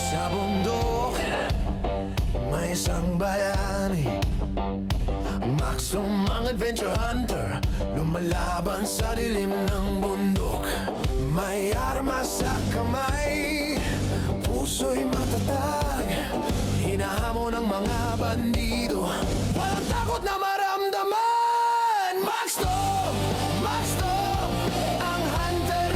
Sa bundok, may isang bayani, Maxum ang adventure hunter, lumalaban sa dilim ng bundok. May armas sa kamay, puso'y matatag, hinahamon ng mga bandido, walang takot na maramdaman. Maxum! Maxum! Ang hunter.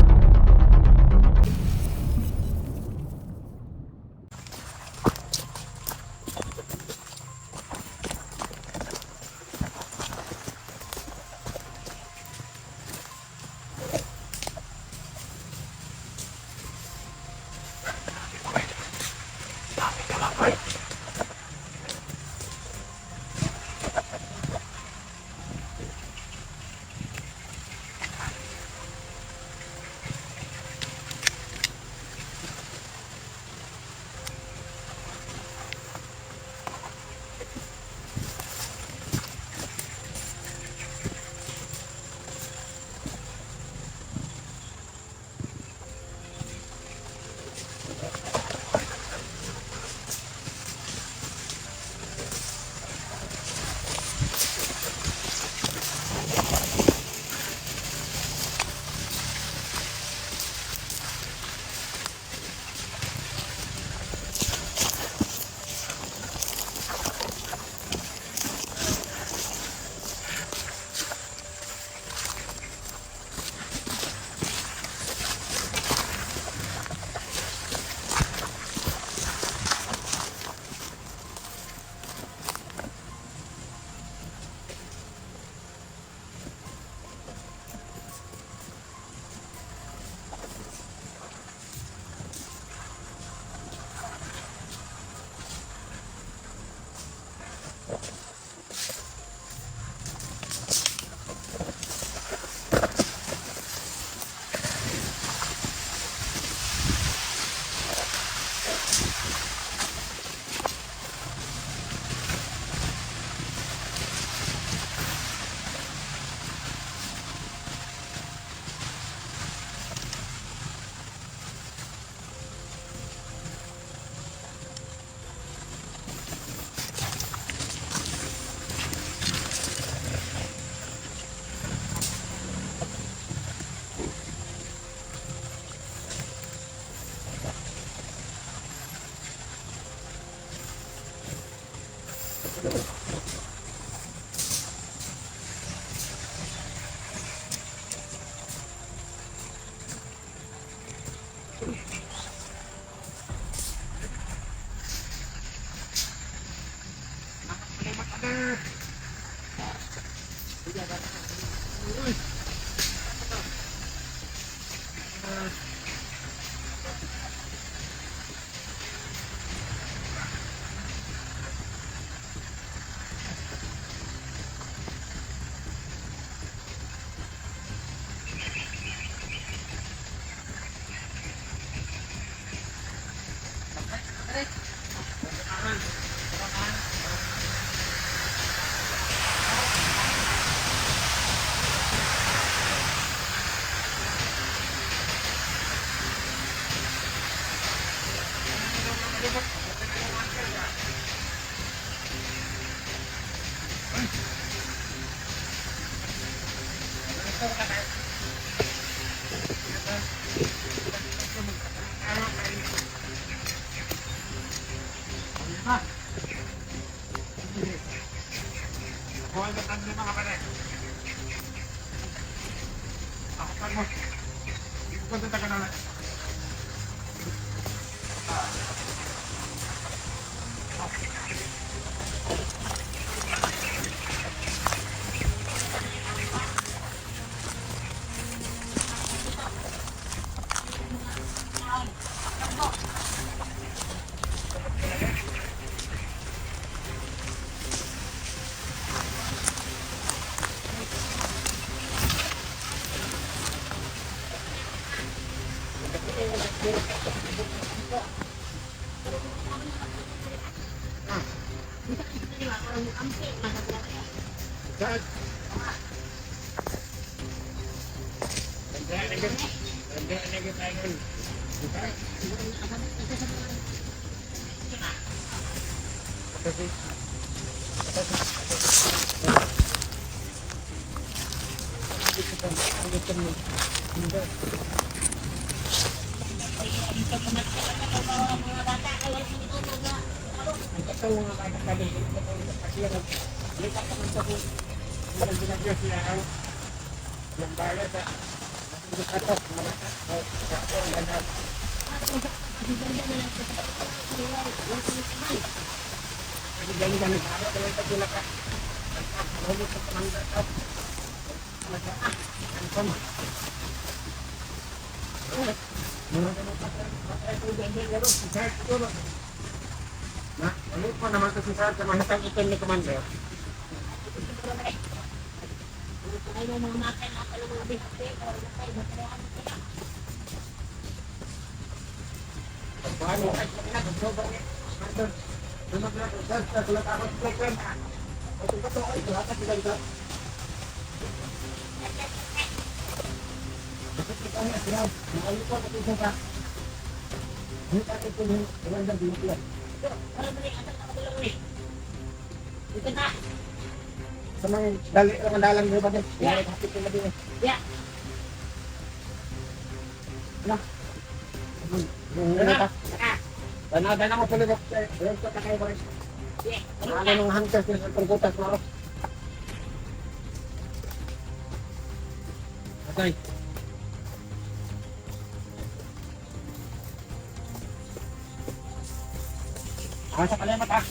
Ano po naman kasi sa kamanatang itin ni Commander? Paano? Ay, pinag-soba niya. Commander, lumag-lag. Sa sulat ako sa kwenta. Ito ba ito? Ito hata sila ito. Bakit kita niya sila? Maalit po at isa pa. Hindi ka ito yung Commander binuklan. Sa mga dalang mo ba din? Yeah. Hapit ko na din eh. Ya, Ano? Ano ka? Dana mo tuloy ko. Ayun ko takay ko rin. ya. Ano nung hunters sa pagbutas mo? Okay. Sa kalimat ah.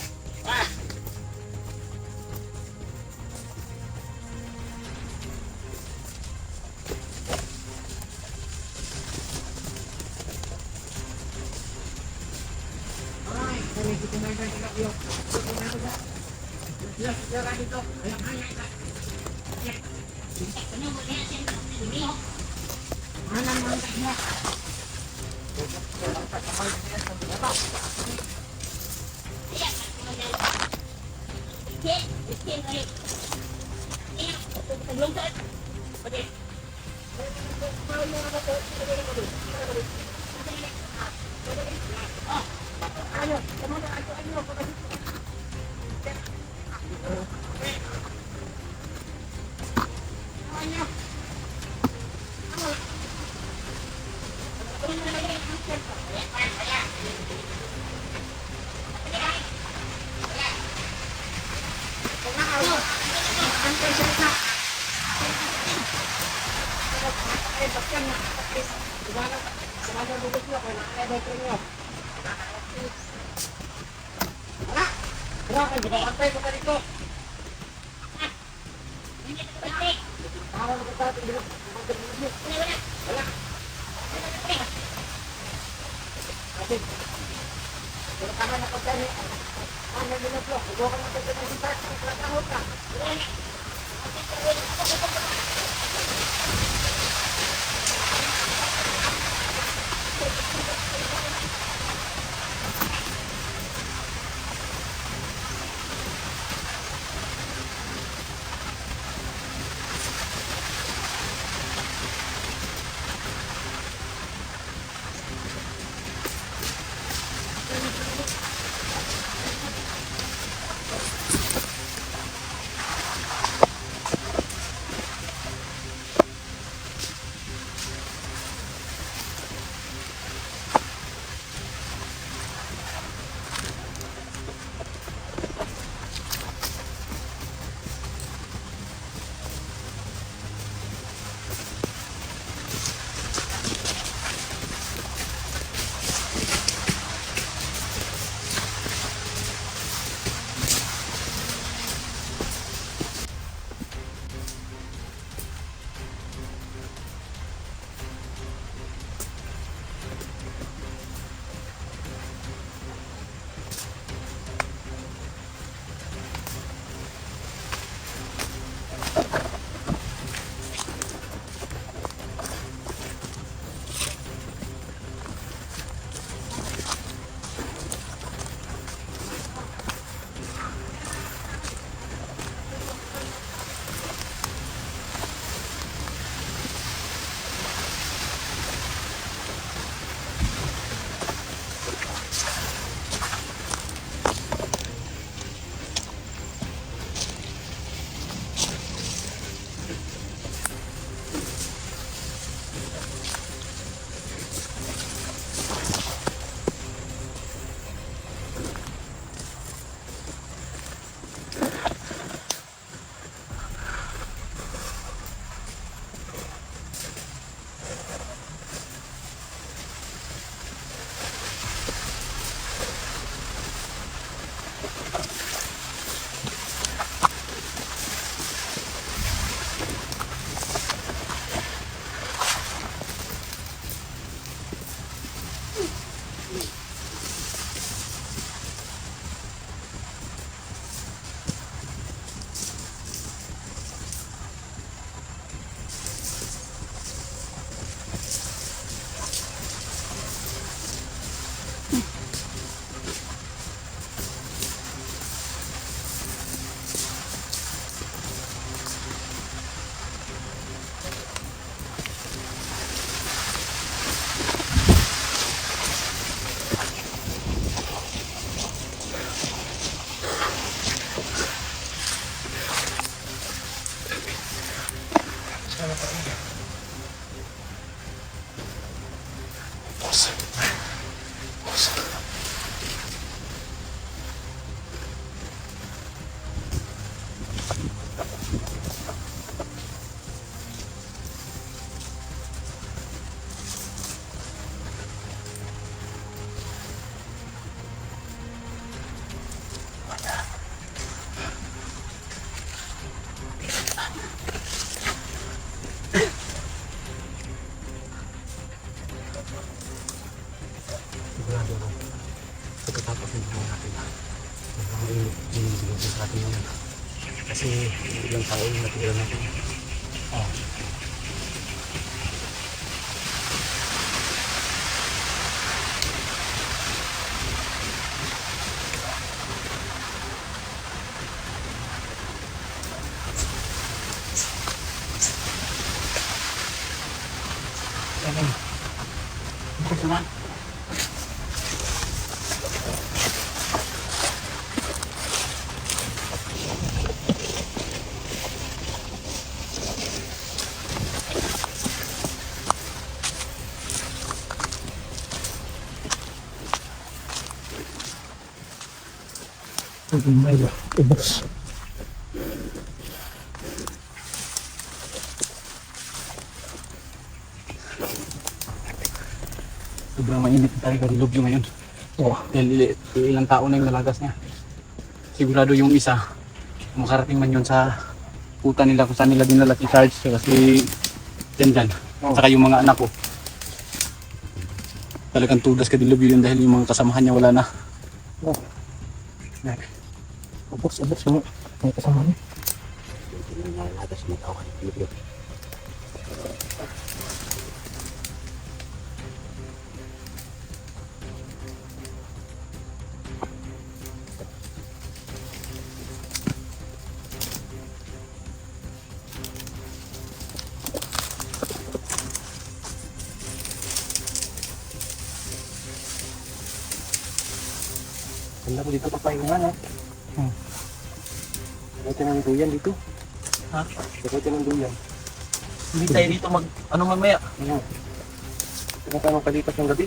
Sigurado ako, pagkatapos ng buhay natin, magiging binibigyan sa atin ngayon. Kasi ilang tao yung natira natin. Oh. Bakit naman? Ubus. Sobrang mainit talaga dilubyo ngayon. Oo. Dahil ilang tao na yung nalagas niya. Sigurado yung isa, makarating man yun sa puta nila kung saan nila dinala si Sarge kasi dyan. Saka yung mga anak ko. Talagang tudas ka dilubyo yun dahil yung mga kasamahan niya wala na. Oo. Ubus mo. May kasama niya. Hindi na nalagas mo tao ka dilubyo. Ganda ko dito papahingan eh. Dapat ng duyan dito. Ha? Dapat ng duyan. Hindi tayo dito ano mamaya? Tinatawag kalipas ng gabi.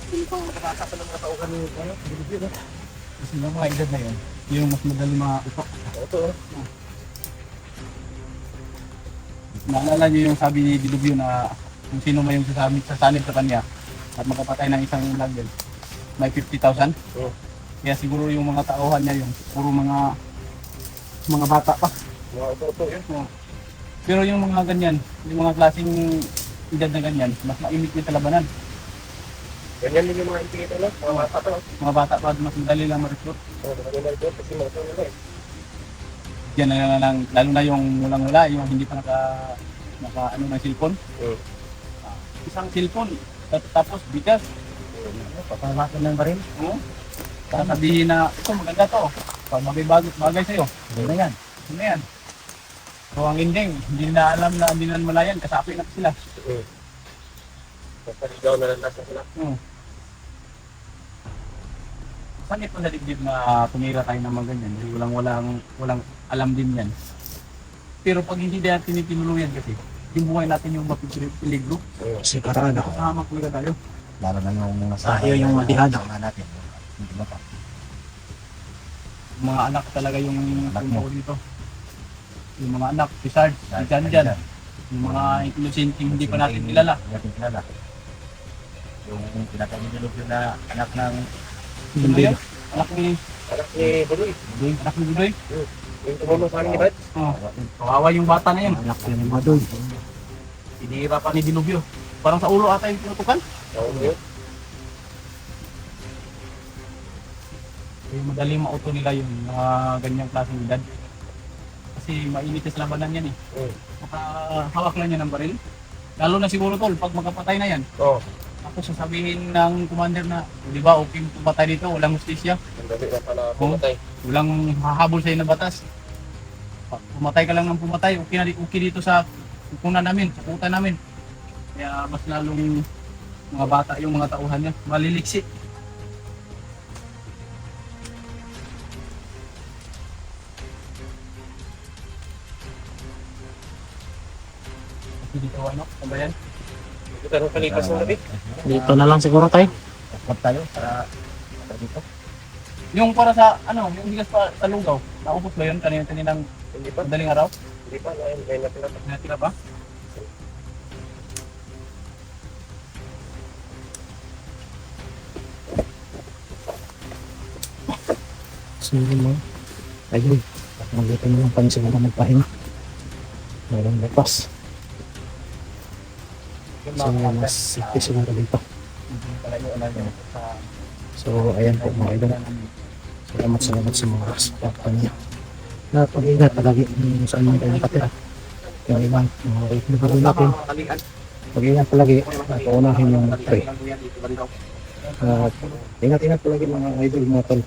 Hindi pang makakasa ng mga tauhan ng bilibid. Kasi yung mga edad na yun, yung mas madali maupak. Ito. Naalala niyo yung sabi ni Dilubyo na kung sino may yung sasanib sa kanya at makapatay ng isang lagyan, may 50,000. Kaya siguro yung mga tauhan niya yun, puro mga bata pa. Yun. Pero yung mga ganyan, yung mga klaseng edad na ganyan, mas mainit niya sa labanan. Ganyan din yung mga ipikita lang, mga bata pa. Mga bata pa, mas madali lang ma-recruit. Madali na ito kasi mga tao na Yan na lang, lalo na yung mulang-mula, yung hindi pa naka ano ng cellphone. Isang cellphone, tapos bigas. Papamakan lang pa rin. Sabihin na, ito maganda to. Pag bagay sa'yo, Ano na yan? ano yan? So ang ending, hindi na alam na hindi na malayan, kasapi na sila. Napaligaw na lang nasa sila. Saan ito naligid na tumira tayo ng mga ganyan? Walang alam din yan. Pero pag hindi natin tinuluyan kasi, yung buhay natin yung mapipiligro. Sikarado. Kasama kuya tayo. Lalo na yung nasa Tayo yung matihado. natin. Hindi ba pa? Mga anak talaga yung Anak mo. tumuo dito. Yung mga anak, si Sarge, si Janjan. Yung mga inosenteng hindi pa natin kilala. Hindi natin kilala. Yung pinatawid na anak ng Ano yan? Anak ni Buloy. Anak ni Budoy. Yung tumulong sa amin ni Bad. Kawawa yung bata na yan. Anak ni Budoy. Hinihira pa ni Dilubyo. Parang sa ulo ata yung tinutukan. Oo, yun. Kaya madaling mauto nila yung mga ganyang klaseng edad. Kasi mainit sa labanan yan eh. Makahawak lang yan ng baril. Lalo na siguro tol, pag magkapatay na yan. Oo. Ako sasabihin ng commander na, di ba, okay pumatay dito, walang justisya. Ang dali na pala Oo. pumatay. Walang hahabol sa'yo na batas. Pag pumatay ka lang ng pumatay, okay, na, okay dito sa kukunan namin, sa kuta namin. Kaya mas lalong mga bata yung mga tauhan niya, maliliksi. Okay, dito ano, ano ba yan? Kita nung kalipas ng gabi. Dito na lang siguro tayo. Huwag tayo para dito. Yung para sa ano, yung bigas pa sa lugaw, naubos ba yun kaninang Hindi pa. madaling araw? Hindi pa. Ngayon na pinatay. Natira pa? Sige mo. Ayun. Maglitin mo lang pa siguro magpahinga. Mayroong lapas. Yung So, mas safety siguro dito. palayo na yun sa So, ayan po mga idol. Salamat sa mga support niyo. Na pag-ingat palagi kung saan man tayo nakatira. Yung ibang mga kaibigan natin. Pag-ingat palagi at uunahin yung pray. At ingat-ingat palagi mga idol mga tol.